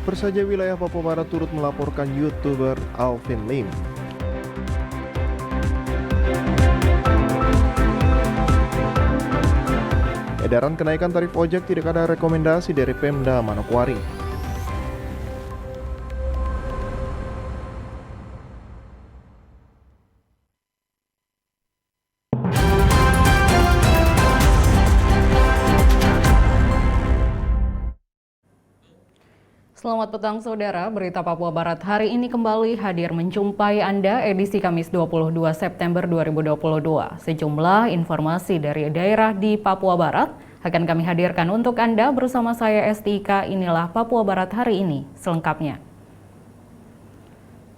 Persija wilayah Papua Barat turut melaporkan YouTuber Alvin Lim. Edaran kenaikan tarif ojek tidak ada rekomendasi dari Pemda Manokwari. Selamat petang saudara, Berita Papua Barat hari ini kembali hadir menjumpai Anda edisi Kamis 22 September 2022. Sejumlah informasi dari daerah di Papua Barat akan kami hadirkan untuk Anda bersama saya Estika. Inilah Papua Barat hari ini selengkapnya.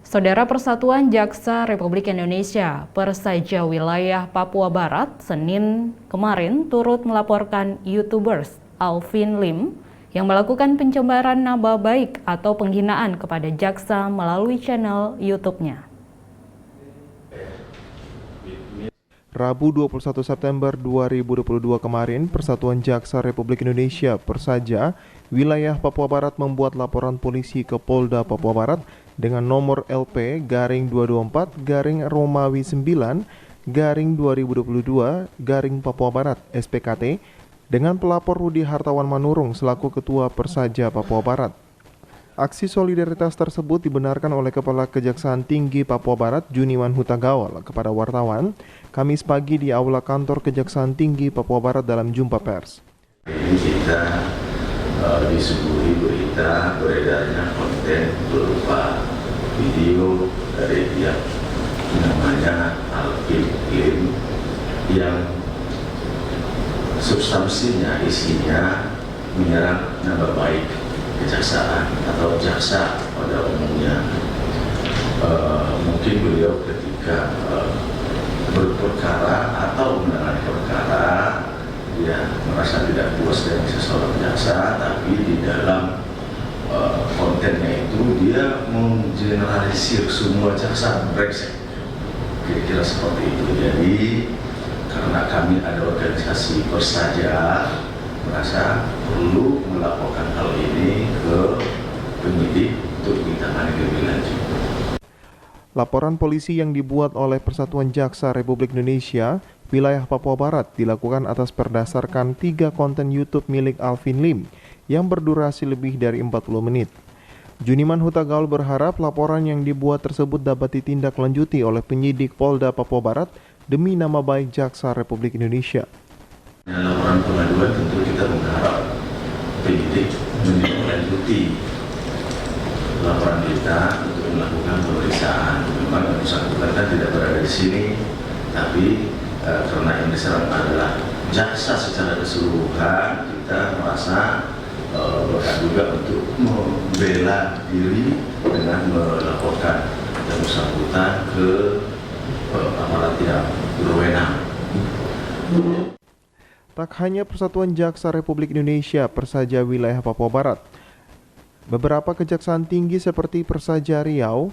Saudara, Persatuan Jaksa Republik Indonesia Persija wilayah Papua Barat Senin kemarin turut melaporkan YouTubers Alvin Lim yang melakukan pencemaran nama baik atau penghinaan kepada jaksa melalui channel YouTube-nya. Rabu 21 September 2022 kemarin, Persatuan Jaksa Republik Indonesia Persija wilayah Papua Barat membuat laporan polisi ke Polda Papua Barat dengan nomor LP-224-Romawi 9-2022-Papua Barat SPKT dengan pelapor Rudi Hartawan Manurung selaku Ketua Persija Papua Barat. Aksi solidaritas tersebut dibenarkan oleh Kepala Kejaksaan Tinggi Papua Barat Juniman Huta Gawal kepada wartawan Kamis pagi di Aula Kantor Kejaksaan Tinggi Papua Barat dalam jumpa pers. Ini kita disuguhi berita beredarnya konten berupa video dari pihak namanya Alvin Lim yang substansinya, isinya menyerang nama baik kejaksaan atau jaksa pada umumnya. Mungkin beliau ketika berperkara atau menangani perkara, dia merasa tidak puas dengan seseorang jaksa, tapi di dalam kontennya itu dia menggeneralisir semua jaksa brengsek, kira-kira seperti itu. Jadi karena kami ada organisasi Persija, merasa perlu melaporkan hal ini ke penyidik untuk ditangani lebih lanjut. Laporan polisi yang dibuat oleh Persatuan Jaksa Republik Indonesia wilayah Papua Barat dilakukan atas berdasarkan 3 konten YouTube milik Alvin Lim yang berdurasi lebih dari 40 menit. Juniman Huta Gawal berharap laporan yang dibuat tersebut dapat ditindaklanjuti oleh penyidik Polda Papua Barat demi nama baik Jaksa Republik Indonesia. Laporan pengaduan tentu kita mengharap penyidik menindaklanjuti laporan kita untuk melakukan pemeriksaan. Memang yang bersangkutan tidak berada di sini, tapi karena yang diserang adalah jaksa secara keseluruhan, kita merasa berhak juga untuk membela diri dengan melaporkan yang bersangkutan ke aparat yang berwenang. Tak hanya Persatuan Jaksa Republik Indonesia Persija wilayah Papua Barat, beberapa kejaksaan tinggi seperti Persija Riau,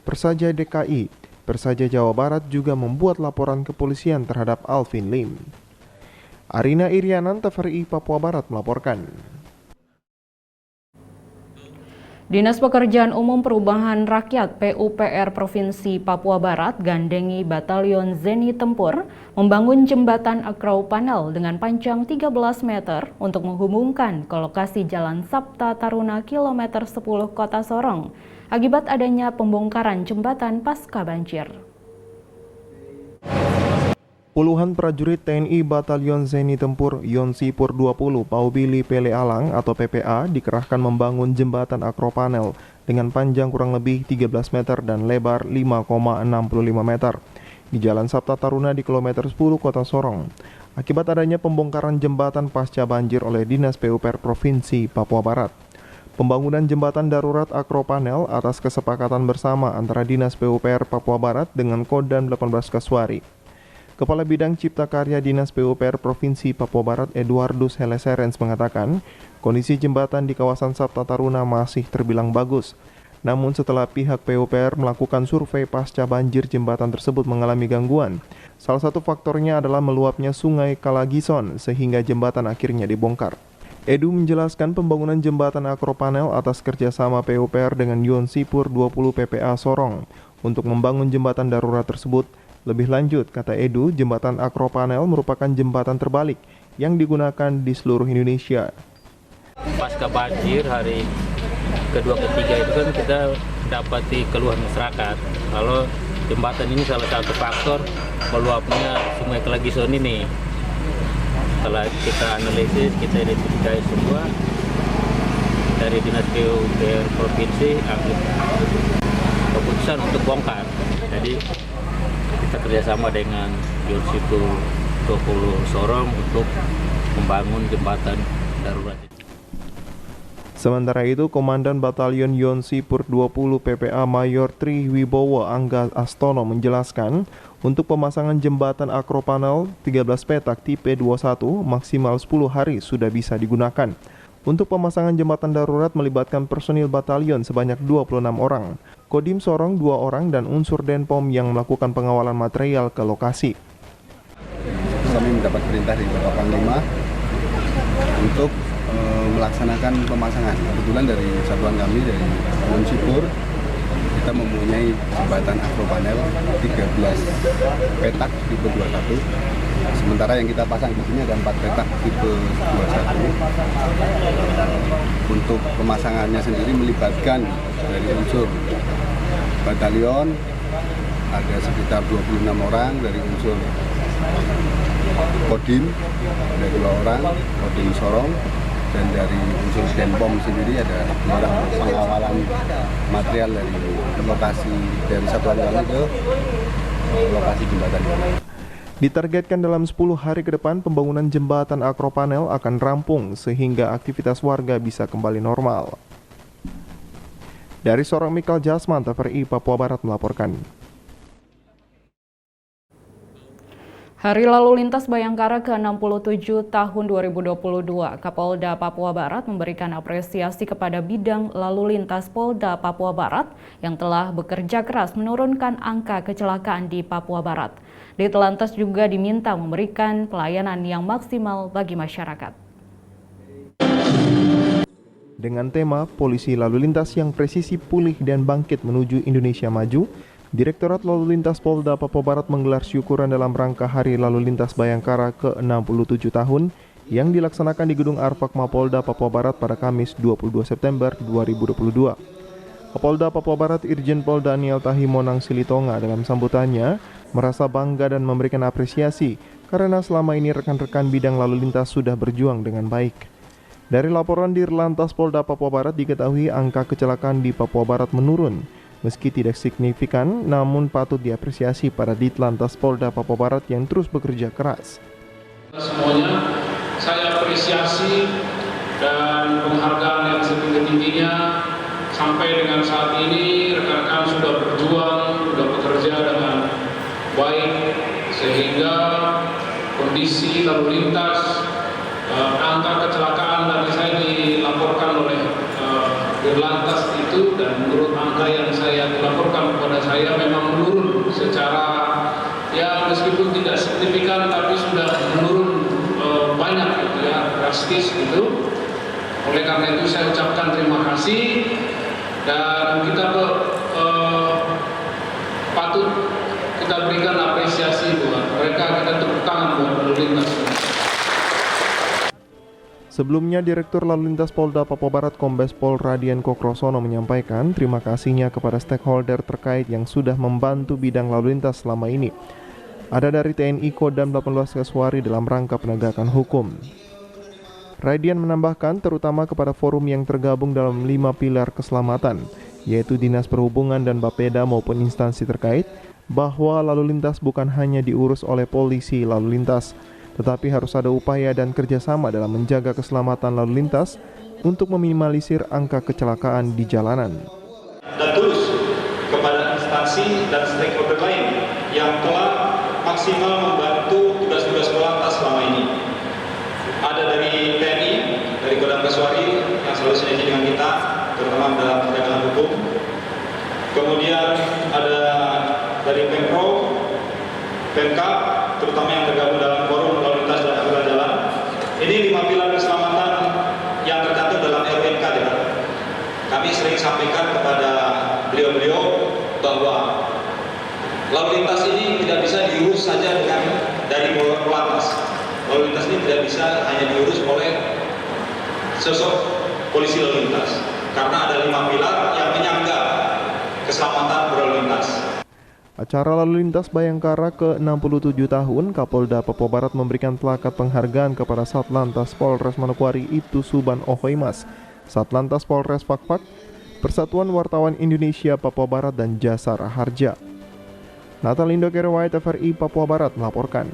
Persija DKI, Persija Jawa Barat juga membuat laporan kepolisian terhadap Alvin Lim. Arina Irianan, TVRI Papua Barat melaporkan. Dinas Pekerjaan Umum Perubahan Rakyat PUPR Provinsi Papua Barat gandengi Batalion Zeni Tempur membangun jembatan Akrau Panel dengan panjang 13 meter untuk menghubungkan ke lokasi Jalan Sabta Taruna kilometer 10 Kota Sorong akibat adanya pembongkaran jembatan pasca banjir. Puluhan prajurit TNI Batalion Zeni Tempur Yonsipur 20 Paubili Pele Alang atau PPA dikerahkan membangun jembatan Akropanel dengan panjang kurang lebih 13 meter dan lebar 5,65 meter di Jalan Sabta Taruna di kilometer 10 Kota Sorong akibat adanya pembongkaran jembatan pasca banjir oleh Dinas PUPR Provinsi Papua Barat. Pembangunan jembatan darurat Akropanel atas kesepakatan bersama antara Dinas PUPR Papua Barat dengan Kodam 18 Kaswari. Kepala Bidang Cipta Karya Dinas PUPR Provinsi Papua Barat Eduardus Heleserens mengatakan, kondisi jembatan di kawasan Sabta Taruna masih terbilang bagus. Namun setelah pihak PUPR melakukan survei pasca banjir, jembatan tersebut mengalami gangguan. Salah satu faktornya adalah meluapnya sungai Kalagison sehingga jembatan akhirnya dibongkar. Edu menjelaskan pembangunan jembatan Akropanel atas kerjasama PUPR dengan Yon Sipur 20 PPA Sorong untuk membangun jembatan darurat tersebut. Lebih lanjut, kata Edu, jembatan Akropanel merupakan jembatan terbalik yang digunakan di seluruh Indonesia. Pasca banjir hari kedua ketiga itu kan kita dapati keluhan masyarakat kalau jembatan ini salah satu faktor meluapnya Sungai Kelagison ini. Setelah kita analisis, kita identifikasi semua dari Dinas PUPR Provinsi ambil keputusan untuk bongkar. Jadi kita kerjasama dengan Yon Sipur 20 Sorong untuk membangun jembatan darurat. Sementara itu, Komandan Batalion Yon Sipur 20 PPA Mayor Tri Wibowo Angga Astono menjelaskan, untuk pemasangan jembatan Akropanel 13 petak tipe 21 maksimal 10 hari sudah bisa digunakan. Untuk pemasangan jembatan darurat melibatkan personil batalion sebanyak 26 orang, Kodim Sorong 2 orang dan unsur Denpom yang melakukan pengawalan material ke lokasi. Kami mendapat perintah dari Bapak Panglima untuk melaksanakan pemasangan. Kebetulan dari satuan kami dari Yon Sipur kita mempunyai jembatan Akropanel 13 petak tipe 21. Sementara yang kita pasang di sini ada 4 petak tipe 21. Untuk pemasangannya sendiri melibatkan dari unsur batalion ada sekitar 26 orang, dari unsur Kodim ada 2 orang, Kodim Sorong, dan dari unsur Denpom sendiri ada 2 orang pengawalan material dari lokasi dari satuan kami ke lokasi jembatan ini. Ditargetkan dalam 10 hari ke depan pembangunan jembatan Akropanel akan rampung sehingga aktivitas warga bisa kembali normal. Dari Sorong, Mikal Jasman, TVRI Papua Barat melaporkan. Hari Lalu Lintas Bayangkara ke-67 tahun 2022, Kapolda Papua Barat memberikan apresiasi kepada bidang lalu lintas Polda Papua Barat yang telah bekerja keras menurunkan angka kecelakaan di Papua Barat. Ditlantas juga diminta memberikan pelayanan yang maksimal bagi masyarakat. Dengan tema Polisi Lalu Lintas yang Presisi Pulih dan Bangkit Menuju Indonesia Maju, Direktorat Lalu Lintas Polda Papua Barat menggelar syukuran dalam rangka Hari Lalu Lintas Bayangkara ke-67 tahun yang dilaksanakan di Gedung Arpak Mapolda Papua Barat pada Kamis 22 September 2022. Kapolda Papua Barat Irjen Pol Daniel Tahimonang Silitonga dalam sambutannya merasa bangga dan memberikan apresiasi karena selama ini rekan-rekan bidang lalu lintas sudah berjuang dengan baik. Dari laporan Dirlantas Polda Papua Barat diketahui angka kecelakaan di Papua Barat menurun. Meski tidak signifikan, namun patut diapresiasi para Ditlantas Polda Papua Barat yang terus bekerja keras. Semuanya saya apresiasi dan penghargaan yang setinggi-tingginya. Sampai dengan saat ini rekan-rekan sudah berjuang, sudah bekerja dengan baik sehingga kondisi lalu lintas, angka kecelakaan tadi saya dilaporkan oleh Dirlantas itu, dan menurut angka yang saya dilaporkan kepada saya memang menurun secara ya meskipun tidak signifikan tapi sudah menurun banyak gitu ya, drastis gitu. Oleh karena itu saya ucapkan terima kasih dan kita patut kita berikan apresiasi buat mereka, kita tepuk tangan buat lalu lintas. Sebelumnya, Direktur Lalu Lintas Polda Papua Barat Kombes Pol Radian Kokrosono menyampaikan terima kasihnya kepada stakeholder terkait yang sudah membantu bidang lalu lintas selama ini. Ada dari TNI Kodam 18 Kaswari dalam rangka penegakan hukum. Radian menambahkan terutama kepada forum yang tergabung dalam 5 pilar keselamatan, yaitu Dinas Perhubungan dan Bapeda maupun instansi terkait, bahwa lalu lintas bukan hanya diurus oleh polisi lalu lintas, tetapi harus ada upaya dan kerjasama dalam menjaga keselamatan lalu lintas untuk meminimalisir angka kecelakaan di jalanan. Dan terus kepada instansi dan stakeholder lain yang telah maksimal membantu tugas-tugas polantas selama ini. Ada dari TNI, dari Kodam Kaswari yang selalu sinergi dengan kita, terutama dalam penegakan hukum. Kemudian ada dari Pemprov, Pemkab, terutama yang tergabung dalam forum lalu lintas dan angkutan jalan. Ini 5 pilar keselamatan sering sampaikan kepada beliau-beliau bahwa lalu lintas ini tidak bisa diurus saja dengan dari Polantas. Lalu lintas ini tidak bisa hanya diurus oleh sosok polisi lalu lintas, karena ada 5 pilar yang menyangga keselamatan berlalu lintas. Acara lalu lintas Bayangkara ke-67 tahun, Kapolda Papua Barat memberikan plakat penghargaan kepada Satlantas Polres Manokwari Ibtu Suban Ohoimas, Satlantas Polres Fakfak, Persatuan Wartawan Indonesia Papua Barat dan Jasara Harja. Natalindo Kerewai TVRI Papua Barat melaporkan.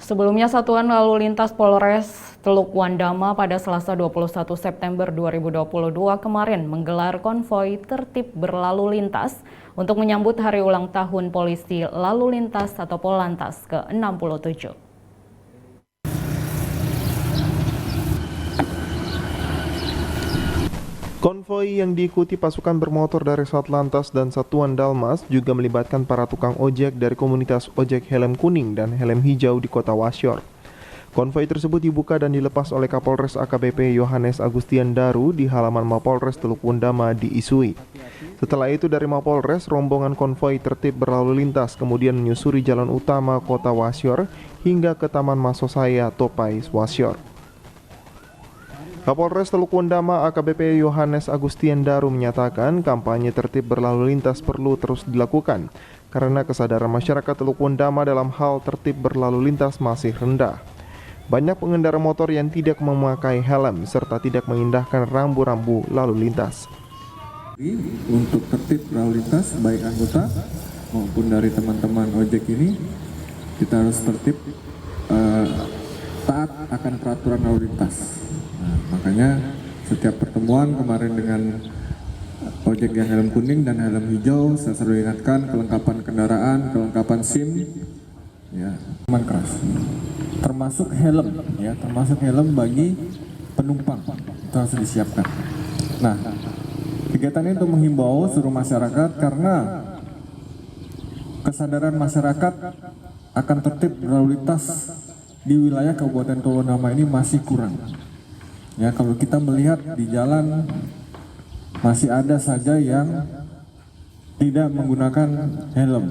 Sebelumnya, Satuan Lalu Lintas Polres Teluk Wandama pada Selasa 21 September 2022 kemarin menggelar konvoi tertib berlalu lintas untuk menyambut hari ulang tahun Polisi Lalu Lintas atau Polantas ke-67. Konvoi yang diikuti pasukan bermotor dari Satlantas dan Satuan Dalmas juga melibatkan para tukang ojek dari komunitas ojek helm kuning dan helm hijau di kota Wasyor. Konvoi tersebut dibuka dan dilepas oleh Kapolres AKBP Yohanes Agustian Daru di halaman Mapolres Teluk Wandama di Isui. Setelah itu dari Mapolres, rombongan konvoi tertib berlalu lintas kemudian menyusuri jalan utama kota Wasyor hingga ke Taman Masosaya Topai Wasyor. Kapolres Teluk Wandama AKBP Yohanes Agustian Daru menyatakan kampanye tertib berlalu lintas perlu terus dilakukan karena kesadaran masyarakat Teluk Wandama dalam hal tertib berlalu lintas masih rendah. Banyak pengendara motor yang tidak memakai helm serta tidak mengindahkan rambu-rambu lalu lintas. Untuk tertib berlalu lintas baik anggota maupun dari teman-teman ojek ini kita harus tertib taat akan peraturan lalu lintas. Nah, makanya setiap pertemuan kemarin dengan ojek yang helm kuning dan helm hijau saya selalu ingatkan kelengkapan kendaraan, kelengkapan SIM, ya, aman keras, termasuk helm, ya, termasuk helm bagi penumpang itu harus disiapkan. Nah, kegiatan ini untuk menghimbau seluruh masyarakat karena kesadaran masyarakat akan tertib berlalu lintas di wilayah Kabupaten Teluk Wandama ini masih kurang. Ya, kalau kita melihat di jalan masih ada saja yang tidak menggunakan helm.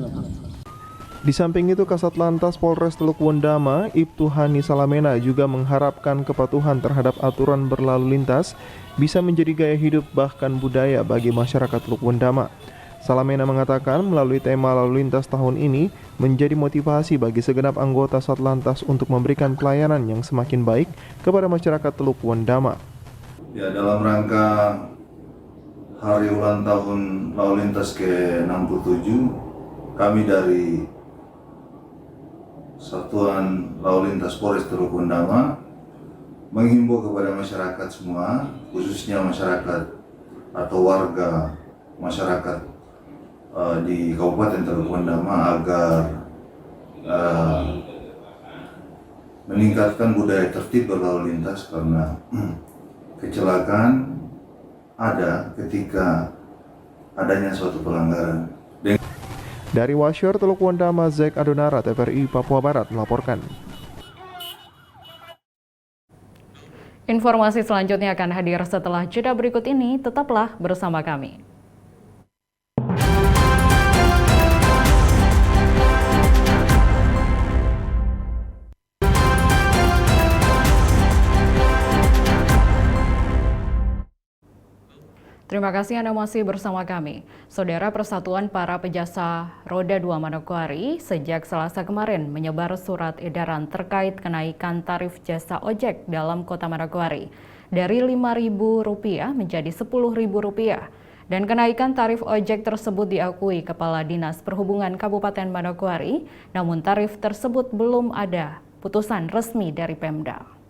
Di samping itu, Kasat Lantas Polres Teluk Wandama, Ibtu Hani Salamena juga mengharapkan kepatuhan terhadap aturan berlalu lintas bisa menjadi gaya hidup bahkan budaya bagi masyarakat Teluk Wandama. Salamena mengatakan melalui tema lalu lintas tahun ini menjadi motivasi bagi segenap anggota Satlantas untuk memberikan pelayanan yang semakin baik kepada masyarakat Teluk Wandama. Ya, dalam rangka hari ulang tahun lalu lintas ke-67, kami dari Satuan Lalu Lintas Polres Teluk Wandama menghimbau kepada masyarakat semua, khususnya masyarakat atau warga masyarakat di Kabupaten Teluk Wandama agar meningkatkan budaya tertib berlalu lintas karena kecelakaan ada ketika adanya suatu pelanggaran. Dari Wasyor Teluk Wandama, Zek Adonara TVRI Papua Barat melaporkan. Informasi selanjutnya akan hadir setelah jeda berikut ini, tetaplah bersama kami. Terima kasih Anda masih bersama kami. Saudara, Persatuan Para Pejasa Roda 2 Manokwari sejak Selasa kemarin menyebar surat edaran terkait kenaikan tarif jasa ojek dalam Kota Manokwari dari Rp5.000 menjadi Rp10.000. Dan kenaikan tarif ojek tersebut diakui Kepala Dinas Perhubungan Kabupaten Manokwari, namun tarif tersebut belum ada putusan resmi dari Pemda.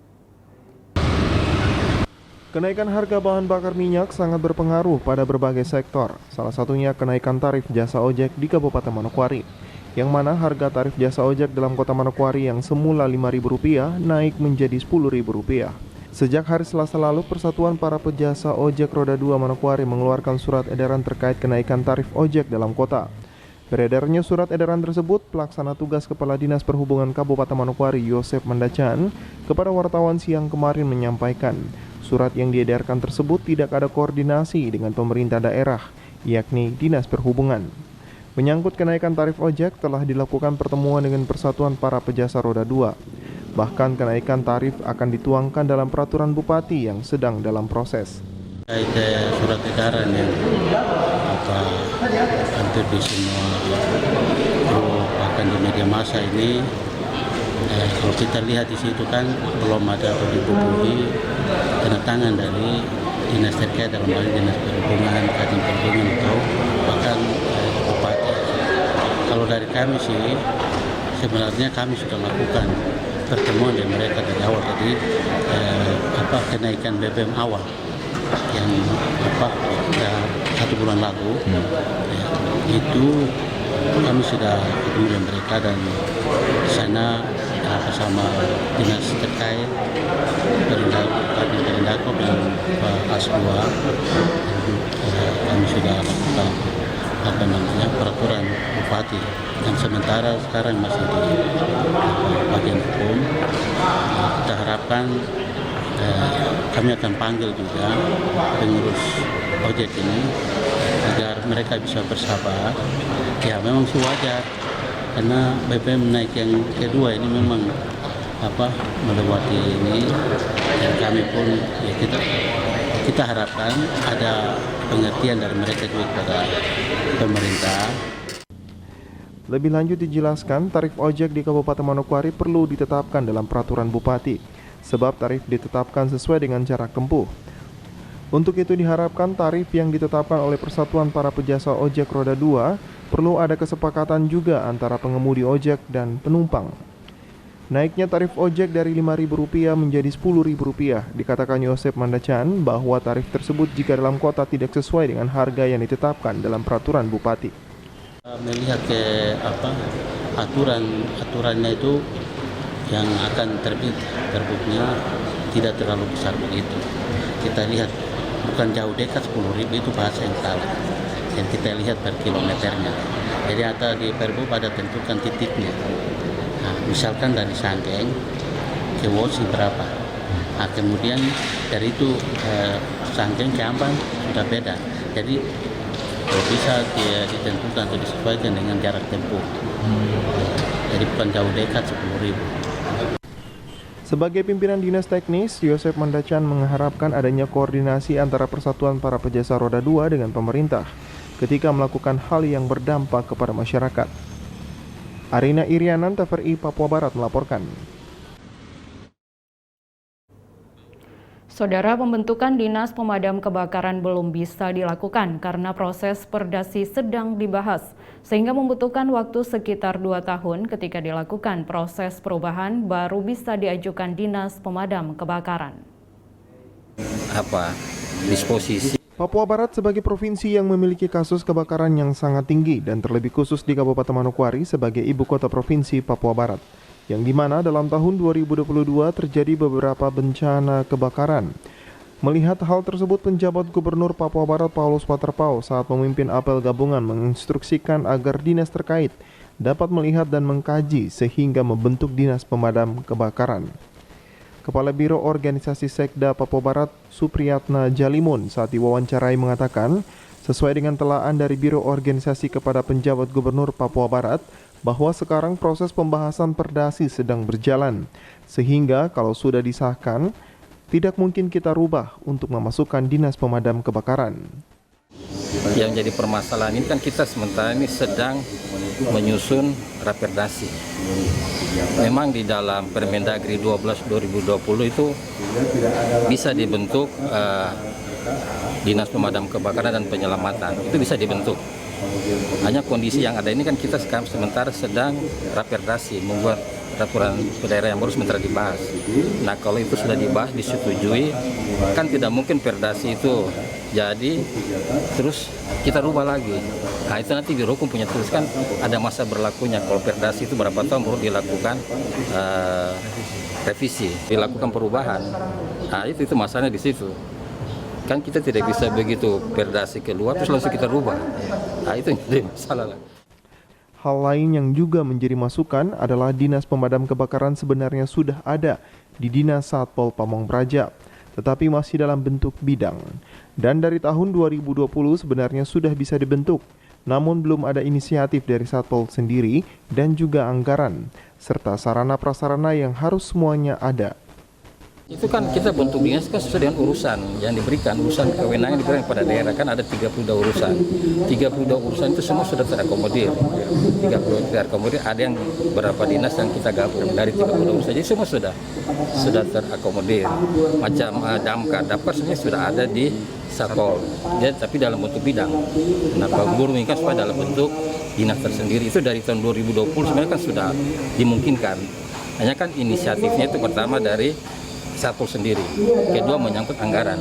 Kenaikan harga bahan bakar minyak sangat berpengaruh pada berbagai sektor, salah satunya kenaikan tarif jasa ojek di Kabupaten Manokwari, yang mana harga tarif jasa ojek dalam Kota Manokwari yang semula Rp5.000 naik menjadi Rp10.000. Sejak hari Selasa lalu, Persatuan Para Pejasa Ojek Roda 2 Manokwari mengeluarkan surat edaran terkait kenaikan tarif ojek dalam kota. Beredarnya surat edaran tersebut, Pelaksana Tugas Kepala Dinas Perhubungan Kabupaten Manokwari Yosef Mandacan kepada wartawan siang kemarin menyampaikan, surat yang diedarkan tersebut tidak ada koordinasi dengan pemerintah daerah, yakni Dinas Perhubungan. Menyangkut kenaikan tarif ojek telah dilakukan pertemuan dengan Persatuan Para Pejasa Roda 2. Bahkan kenaikan tarif akan dituangkan dalam peraturan Bupati yang sedang dalam proses. Surat edaran yang hampir di semua bahkan di media massa ini, kalau kita lihat di situ kan belum ada atau dibubuhi tanda tangan dari dinas terkait, dalam hal Dinas Perhubungan, Kadin Perhubungan atau bahkan Bupati. Kalau dari kami sih sebenarnya kami sudah lakukan pertemuan dengan mereka dari awal tadi, kenaikan BBM awal yang 1 bulan lalu, itu kami sudah ketemu dengan mereka dan di sana bersama dinas terkait, Perindako dan Pak Asdua, kami sudah lakukan peraturan Bupati, dan sementara sekarang masih di bagian hukum. Kita harapkan kami akan panggil juga pengurus ojek ini agar mereka bisa bersabar. Ya memang sih wajar karena BBM naik yang kedua ini memang melewati ini, dan kami pun ya kita harapkan ada pengertian dari mereka juga kepada pemerintah. Lebih lanjut dijelaskan, tarif ojek di Kabupaten Manokwari perlu ditetapkan dalam peraturan Bupati, sebab tarif ditetapkan sesuai dengan jarak tempuh. Untuk itu diharapkan tarif yang ditetapkan oleh Persatuan Para Pejasa Ojek Roda 2 perlu ada kesepakatan juga antara pengemudi ojek dan penumpang. Naiknya tarif ojek dari Rp5.000 menjadi Rp10.000, dikatakan Yosep Mandacan bahwa tarif tersebut jika dalam kota tidak sesuai dengan harga yang ditetapkan dalam peraturan Bupati. Melihat ke aturannya itu yang akan terbitnya tidak terlalu besar begitu. Kita lihat bukan jauh dekat 10.000 itu bahasa yang salah. Yang kita lihat per kilometernya. Jadi ada di Perbup ada tentukan titiknya. Nah, misalkan dari Sanggeng ke Wosi berapa. Nah, kemudian dari itu Sanggeng ke Amban sudah beda. Jadi bisa ditentukan atau disesuaikan dengan jarak tempuh. Jadi bukan jauh dekat 10.000. Sebagai pimpinan dinas teknis, Yosep Mandacan mengharapkan adanya koordinasi antara Persatuan Para Pejasa Roda 2 dengan pemerintah ketika melakukan hal yang berdampak kepada masyarakat. Arina Irianan, TVRI Papua Barat melaporkan. Saudara, pembentukan Dinas Pemadam Kebakaran belum bisa dilakukan karena proses perdasi sedang dibahas, sehingga membutuhkan waktu sekitar 2 tahun ketika dilakukan proses perubahan baru bisa diajukan Dinas Pemadam Kebakaran. Disposisi Papua Barat sebagai provinsi yang memiliki kasus kebakaran yang sangat tinggi dan terlebih khusus di Kabupaten Manokwari sebagai ibu kota provinsi Papua Barat, yang dimana dalam tahun 2022 terjadi beberapa bencana kebakaran. Melihat hal tersebut, penjabat Gubernur Papua Barat Paulus Waterpau saat memimpin apel gabungan menginstruksikan agar dinas terkait dapat melihat dan mengkaji sehingga membentuk Dinas Pemadam Kebakaran. Kepala Biro Organisasi Sekda Papua Barat Supriyatna Jalimun saat diwawancarai mengatakan, sesuai dengan telaan dari Biro Organisasi kepada penjabat Gubernur Papua Barat, bahwa sekarang proses pembahasan perdasi sedang berjalan, sehingga kalau sudah disahkan, tidak mungkin kita rubah untuk memasukkan Dinas Pemadam Kebakaran. yang jadi permasalahan ini kan kita sementara ini sedang menyusun raperdasi. Memang di dalam Permendagri 12/2020 itu bisa dibentuk Dinas Pemadam Kebakaran dan Penyelamatan, itu bisa dibentuk. Hanya kondisi yang ada ini kan kita sekarang sementara sedang raperdasi, membuat peraturan daerah yang baru sementara dibahas. Nah kalau itu sudah dibahas, disetujui, kan tidak mungkin perdasi itu jadi terus kita rubah lagi. Nah itu nanti Biro Hukum punya tulis kan ada masa berlakunya. Kalau perdasi itu berapa tahun baru dilakukan revisi, dilakukan perubahan. Nah itu masalahnya di situ. Kan kita tidak bisa begitu perdasi keluar terus langsung kita rubah. Nah itu jadi masalah. Hal lain yang juga menjadi masukan adalah Dinas Pemadam Kebakaran sebenarnya sudah ada di Dinas Satpol Pamong Praja. tetapi masih dalam bentuk bidang. Dan dari tahun 2020 sebenarnya sudah bisa dibentuk, namun belum ada inisiatif dari Satpol sendiri dan juga anggaran, serta sarana-prasarana yang harus semuanya ada. Itu kan kita bentuk dinas kan sesuai dengan urusan yang diberikan, urusan kewenangan diberikan kepada daerah, kan ada 32 urusan. 32 urusan itu semua sudah terakomodir. 32 terakomodir, ada yang beberapa dinas yang kita gabung dari 32 urusan. Jadi semua sudah terakomodir. Macam damkar, sebenarnya sudah ada di Satpol. Ya, tapi dalam bentuk bidang. Nah, Pak Gubernur menginginkan supaya dalam bentuk dinas tersendiri. Itu dari tahun 2020 sebenarnya kan sudah dimungkinkan. Hanya kan inisiatifnya itu pertama dari Satpol sendiri, kedua menyangkut anggaran,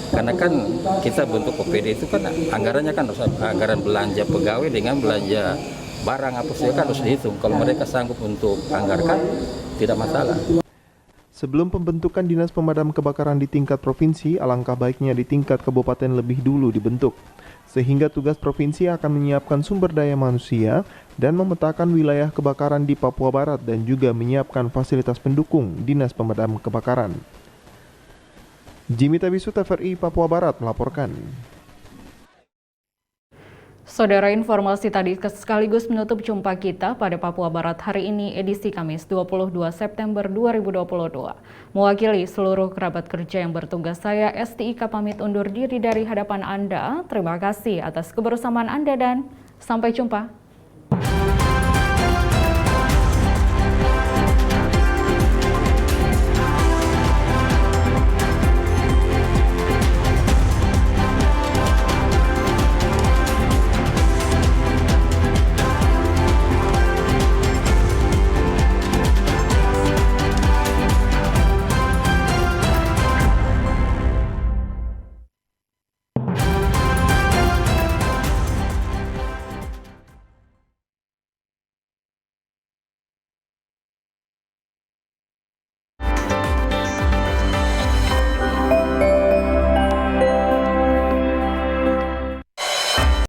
karena kan kita bentuk OPD itu kan anggarannya kan harus anggaran belanja pegawai dengan belanja barang apa saja kan harus dihitung. Kalau mereka sanggup untuk anggarkan, tidak masalah. Sebelum pembentukan Dinas Pemadam Kebakaran di tingkat provinsi, alangkah baiknya di tingkat kabupaten lebih dulu dibentuk, sehingga tugas provinsi akan menyiapkan sumber daya manusia dan memetakan wilayah kebakaran di Papua Barat dan juga menyiapkan fasilitas pendukung Dinas Pemadam Kebakaran. Jimmy Tabisu, TVRI Papua Barat melaporkan. Saudara, informasi tadi sekaligus menutup jumpa kita pada Papua Barat hari ini edisi Kamis 22 September 2022. Mewakili seluruh kerabat kerja yang bertugas, saya STIK pamit undur diri dari hadapan Anda. Terima kasih atas kebersamaan Anda dan sampai jumpa.